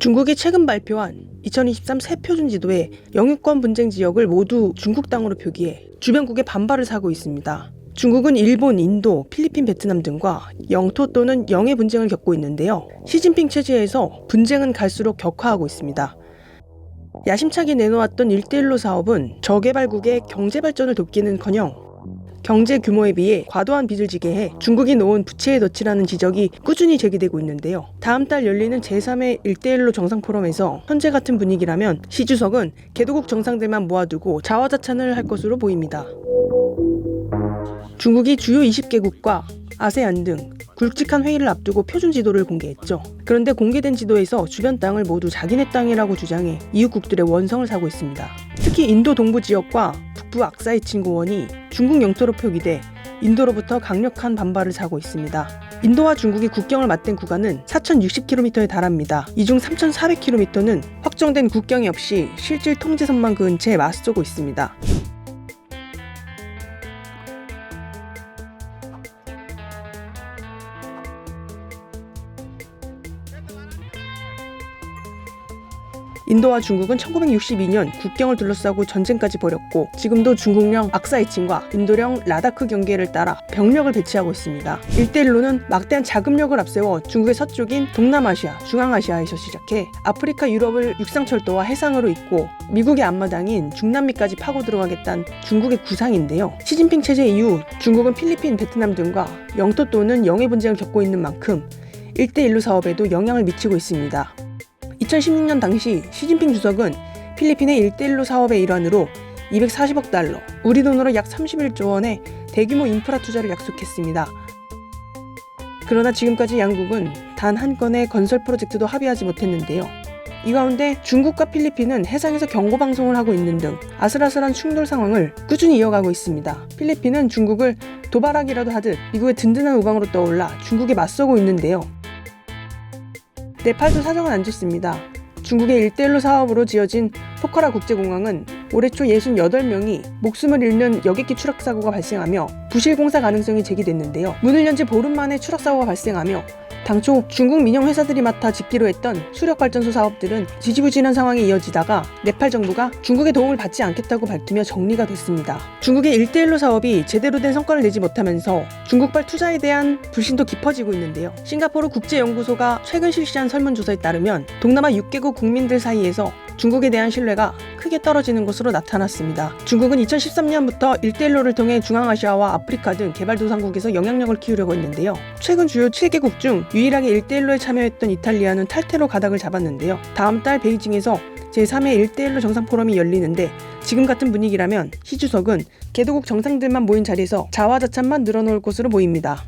중국이 최근 발표한 2023 새 표준지도에 영유권 분쟁 지역을 모두 중국 땅으로 표기해 주변국의 반발을 사고 있습니다. 중국은 일본, 인도, 필리핀, 베트남 등과 영토 또는 영해 분쟁을 겪고 있는데요. 시진핑 체제에서 분쟁은 갈수록 격화하고 있습니다. 야심차게 내놓았던 1대1로 사업은 저개발국의 경제 발전을 돕기는커녕 경제 규모에 비해 과도한 빚을 지게 해 중국이 놓은 부채에 덫이라는 지적이 꾸준히 제기되고 있는데요. 다음 달 열리는 제3회 1대1로 정상포럼에서 현재 같은 분위기라면 시 주석은 개도국 정상들만 모아두고 자화자찬을 할 것으로 보입니다. 중국이 주요 20개국과 아세안 등 굵직한 회의를 앞두고 표준 지도를 공개했죠. 그런데 공개된 지도에서 주변 땅을 모두 자기네 땅이라고 주장해 이웃국들의 원성을 사고 있습니다. 특히 인도 동부 지역과 북부 악사이 친구원이 중국 영토로 표기돼 인도로부터 강력한 반발을 사고 있습니다. 인도와 중국이 국경을 맞댄 구간은 4,060km에 달합니다. 이 중 3,400km는 확정된 국경이 없이 실질 통제선만 그은 채 맞서고 있습니다. 인도와 중국은 1962년 국경을 둘러싸고 전쟁까지 벌였고 지금도 중국령 악사이친과 인도령 라다크 경계를 따라 병력을 배치하고 있습니다. 1대1로는 막대한 자금력을 앞세워 중국의 서쪽인 동남아시아, 중앙아시아에서 시작해 아프리카, 유럽을 육상철도와 해상으로 잇고 미국의 앞마당인 중남미까지 파고 들어가겠다는 중국의 구상인데요. 시진핑 체제 이후 중국은 필리핀, 베트남 등과 영토 또는 영해 분쟁을 겪고 있는 만큼 1대1로 사업에도 영향을 미치고 있습니다. 2016년 당시 시진핑 주석은 필리핀의 1대1로 사업의 일환으로 240억 달러, 우리 돈으로 약 31조 원의 대규모 인프라 투자를 약속했습니다. 그러나 지금까지 양국은 단 한 건의 건설 프로젝트도 합의하지 못했는데요. 이 가운데 중국과 필리핀은 해상에서 경고방송을 하고 있는 등 아슬아슬한 충돌 상황을 꾸준히 이어가고 있습니다. 필리핀은 중국을 도발하기라도 하듯 미국의 든든한 우방으로 떠올라 중국에 맞서고 있는데요. 네팔도 사정은 안 좋습니다. 중국의 1대1로 사업으로 지어진 포카라 국제공항은 올해 초 68명이 목숨을 잃는 여객기 추락사고가 발생하며 부실공사 가능성이 제기됐는데요. 문을 연 지 보름 만에 추락사고가 발생하며 당초 중국 민영 회사들이 맡아 짓기로 했던 수력발전소 사업들은 지지부진한 상황이 이어지다가 네팔 정부가 중국의 도움을 받지 않겠다고 밝히며 정리가 됐습니다. 중국의 1대1로 사업이 제대로 된 성과를 내지 못하면서 중국발 투자에 대한 불신도 깊어지고 있는데요. 싱가포르 국제연구소가 최근 실시한 설문조사에 따르면 동남아 6개국 국민들 사이에서 중국에 대한 신뢰가 크게 떨어지는 것으로 나타났습니다. 중국은 2013년부터 1대1로를 통해 중앙아시아와 아프리카 등 개발도상국에서 영향력을 키우려고 했는데요. 최근 주요 7개국 중 유일하게 1대1로에 참여했던 이탈리아는 탈퇴로 가닥을 잡았는데요. 다음 달 베이징에서 제3회 1대1로 정상포럼이 열리는데 지금 같은 분위기라면 시 주석은 개도국 정상들만 모인 자리에서 자화자찬만 늘어놓을 것으로 보입니다.